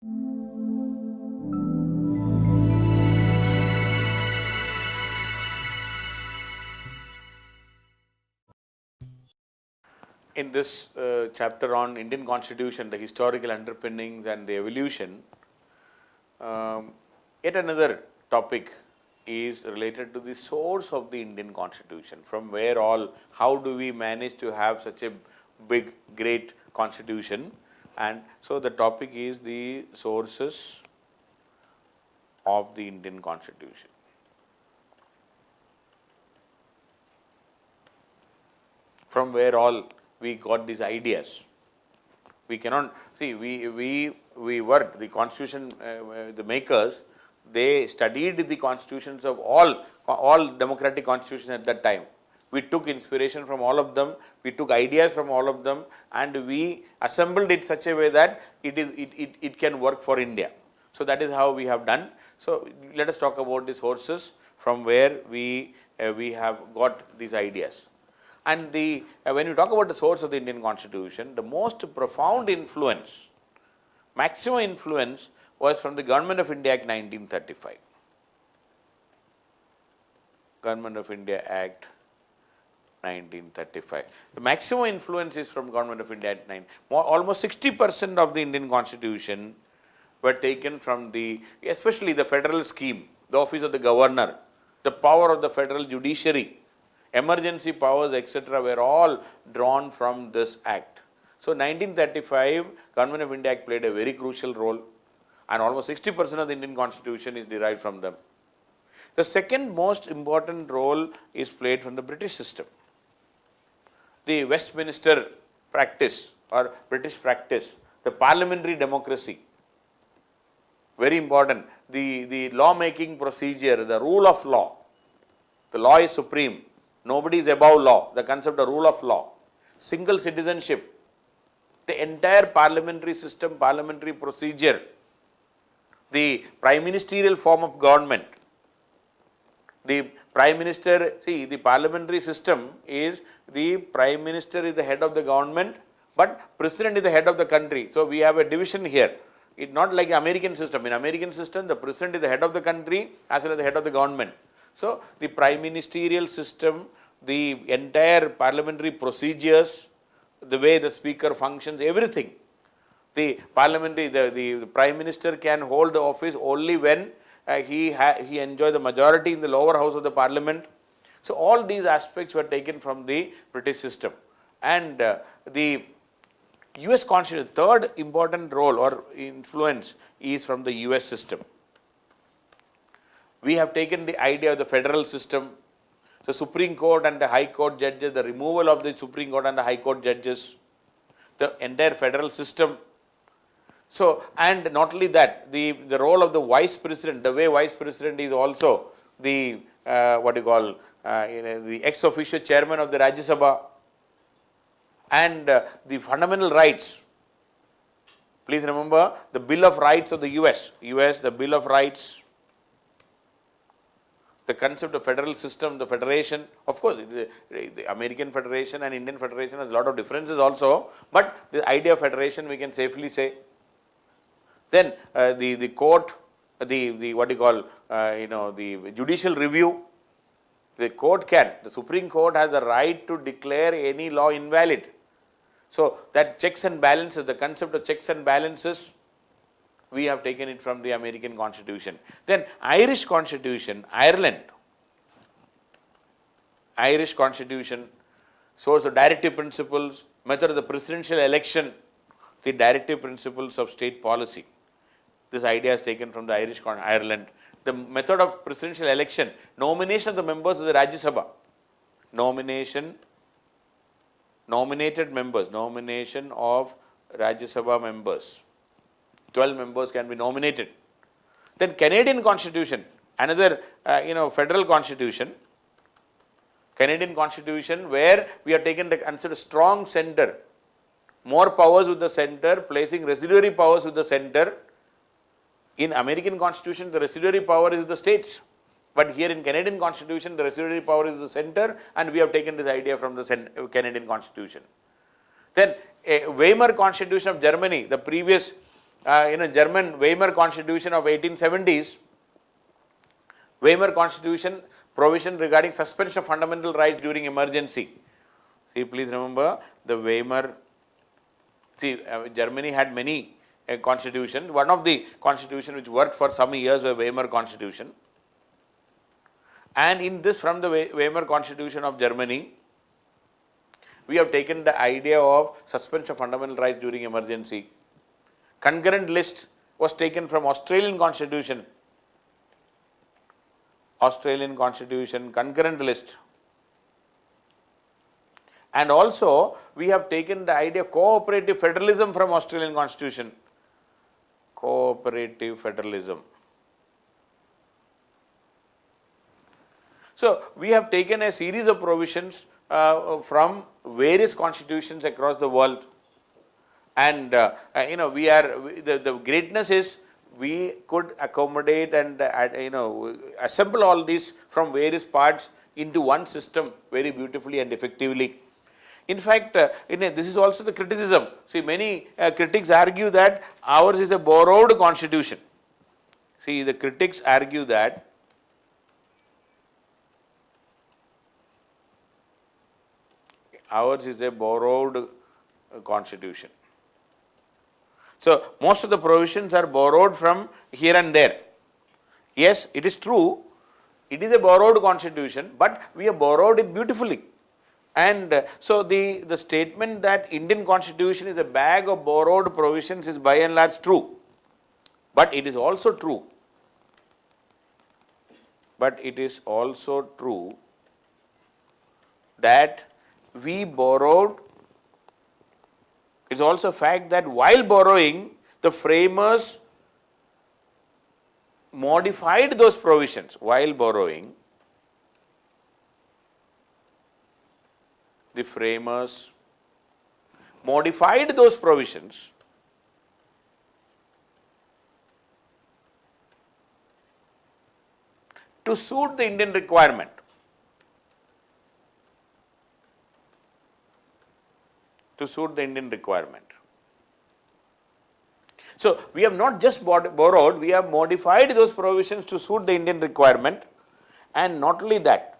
In this chapter on Indian Constitution, the historical underpinnings and the evolution, yet another topic is related to the source of the Indian Constitution. From where how do we manage to have such a big, great Constitution? And so the topic is the sources of the Indian Constitution. From where we got these ideas. We cannot see, we worked the Constitution, the makers, they studied the constitutions of all democratic constitutions at that time. We took inspiration from all of them, we took ideas from all of them, and we assembled it such a way that it can work for India. So that is how we have done. So let us talk about the sources from where we have got these ideas. And when you talk about the source of the Indian Constitution, the most profound influence, maximum influence, was from the Government of India Act 1935. Government of India Act 1935. The maximum influence is from Government of India Act 9. Almost 60% of the Indian Constitution were taken from especially the federal scheme, the office of the governor, the power of the federal judiciary, emergency powers, etc., were all drawn from this act. So 1935, Government of India Act played a very crucial role, and almost 60% of the Indian Constitution is derived from them. The second most important role is played from the British system. The Westminster practice or British practice, the parliamentary democracy, very important. The law-making procedure, the rule of law, the law is supreme. Nobody is above law, the concept of rule of law, single citizenship, the entire parliamentary system, parliamentary procedure, the prime ministerial form of government. The prime minister, see, the parliamentary system is the prime minister is the head of the government, but president is the head of the country. So we have a division here. It's not like the American system. In American system, the president is the head of the country as well as the head of the government. So the prime ministerial system, the entire parliamentary procedures, the way the speaker functions, everything. The parliamentary, the prime minister can hold the office only when he enjoys the majority in the lower house of the parliament. So all these aspects were taken from the British system. And the US Constitution, third important role or influence is from the US system. We have taken the idea of the federal system, the Supreme Court and the High Court judges, the removal of the Supreme Court and the High Court judges, the entire federal system. So, and not only that, the role of the Vice President, the way Vice President is also the the ex officio chairman of the Rajya Sabha, and the fundamental rights. Please remember the Bill of Rights of the US, the Bill of Rights, the concept of federal system, the federation. Of course, the American Federation and Indian Federation has a lot of differences also, but the idea of federation we can safely say. Then the court, the judicial review. The Supreme Court has the right to declare any law invalid. So that checks and balances, the concept of checks and balances, we have taken it from the American Constitution. Then Irish Constitution, Irish Constitution, source of directive principles, method of the presidential election, the directive principles of state policy. This idea is taken from the Ireland. The method of presidential election, nomination of the members of the Rajya Sabha, nomination of Rajya Sabha members. 12 members can be nominated. Then Canadian Constitution, another federal constitution, Canadian Constitution, where we are taken the concept of strong center, more powers with the center, placing residuary powers with the center. In American Constitution, the residuary power is the states, but here in Canadian Constitution, the residuary power is the center, and we have taken this idea from the Canadian Constitution. Then Weimar Constitution of Germany, the previous German Weimar Constitution of 1870s, Weimar Constitution provision regarding suspension of fundamental rights during emergency. See, please remember the Weimar. See, Germany had many constitutions. One of the constitution which worked for some years was Weimar Constitution. And in this, from the Weimar Constitution of Germany, we have taken the idea of suspension of fundamental rights during emergency. Concurrent list was taken from Australian Constitution. Australian Constitution, concurrent list. And also, we have taken the idea of cooperative federalism from Australian Constitution. Cooperative federalism. So, we have taken a series of provisions from various constitutions across the world. And we are, the greatness is we could accommodate and assemble all these from various parts into one system very beautifully and effectively. In fact, this is also the criticism. See, many critics argue that ours is a borrowed constitution. See, the critics argue that ours is a borrowed constitution. So, most of the provisions are borrowed from here and there. Yes, it is true, it is a borrowed constitution, but we have borrowed it beautifully. And so, the statement that Indian constitution is a bag of borrowed provisions is by and large true, but it is also true. But it is also true that we borrowed. It's also a fact that while borrowing, the framers modified those provisions. While borrowing, the framers modified those provisions to suit the Indian requirement. To suit the Indian requirement. So, we have not just borrowed, we have modified those provisions to suit the Indian requirement. And not only that,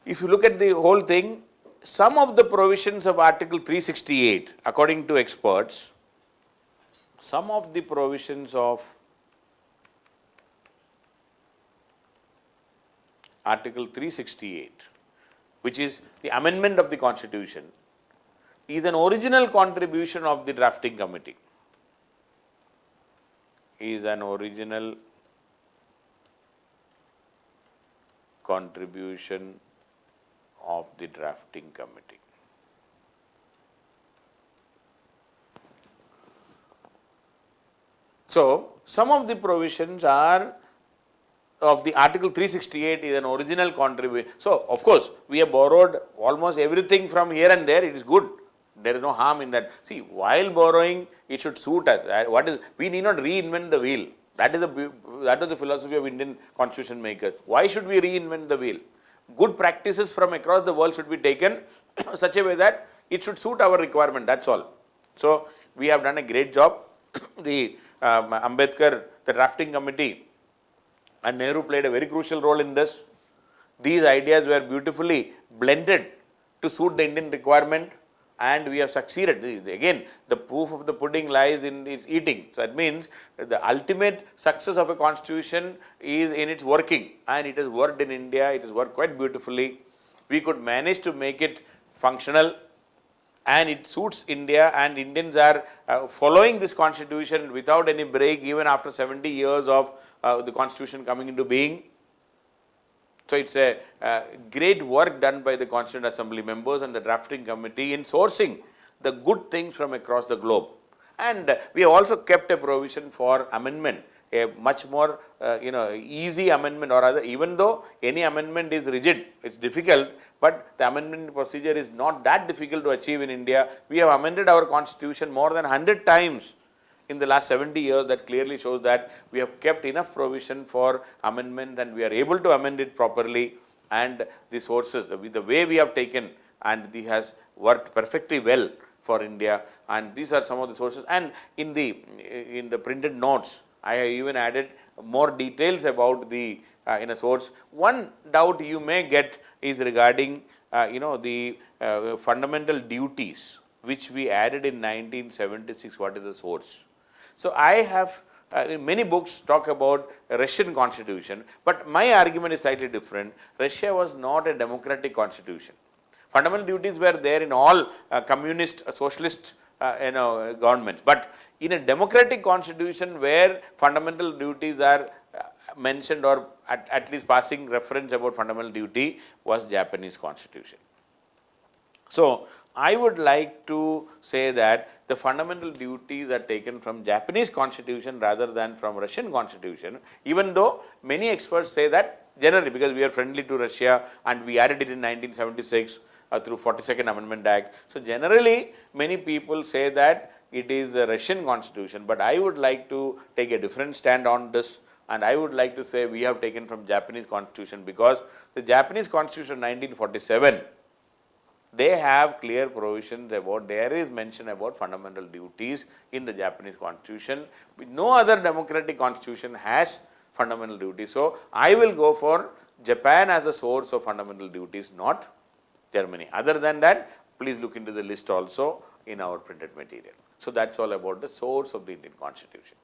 if you look at the whole thing, some of the provisions of Article 368, according to experts, some of the provisions of Article 368, which is the amendment of the Constitution, is an original contribution of the drafting committee. Is an original contribution of the drafting committee. So, some of the provisions are of the Article 368 is an original contribution. So, of course, we have borrowed almost everything from here and there, it is good. There is no harm in that. See, while borrowing, it should suit us. We need not reinvent the wheel. That is the philosophy of Indian constitution makers. Why should we reinvent the wheel? Good practices from across the world should be taken such a way that it should suit our requirement. That's all. So, we have done a great job. The Ambedkar, the drafting committee, and Nehru played a very crucial role in this. These ideas were beautifully blended to suit the Indian requirement. And we have succeeded. Again, the proof of the pudding lies in its eating. So, that means the ultimate success of a constitution is in its working, and it has worked in India, it has worked quite beautifully. We could manage to make it functional, and it suits India, and Indians are following this constitution without any break even after 70 years of the constitution coming into being. So, it is a great work done by the Constituent Assembly members and the drafting committee in sourcing the good things from across the globe. And we have also kept a provision for amendment, a much more easy amendment, or rather, even though any amendment is rigid, it is difficult, but the amendment procedure is not that difficult to achieve in India. We have amended our constitution more than 100 times in the last 70 years. That clearly shows that we have kept enough provision for amendment and we are able to amend it properly, and the sources, the way we have taken, and this has worked perfectly well for India, and these are some of the sources. And in the printed notes, I have even added more details about the in a source. One doubt you may get is regarding the fundamental duties which we added in 1976. What is the source? So I have many books talk about Russian constitution, but my argument is slightly different. Russia was not a democratic constitution. Fundamental duties were there in all communist, socialist governments, but in a democratic constitution where fundamental duties are mentioned, or at least passing reference about fundamental duty, was Japanese constitution. So I would like to say that the fundamental duties are taken from Japanese constitution rather than from Russian constitution, even though many experts say that generally, because we are friendly to Russia and we added it in 1976 through 42nd Amendment Act. So generally many people say that it is the Russian constitution, but I would like to take a different stand on this, and I would like to say we have taken from Japanese constitution, because the Japanese constitution 1947, they have clear provisions about, there is mention about fundamental duties in the Japanese constitution. No other democratic constitution has fundamental duties. So I will go for Japan as the source of fundamental duties, not Germany. Other than that, please look into the list also in our printed material. So that's all about the source of the Indian constitution.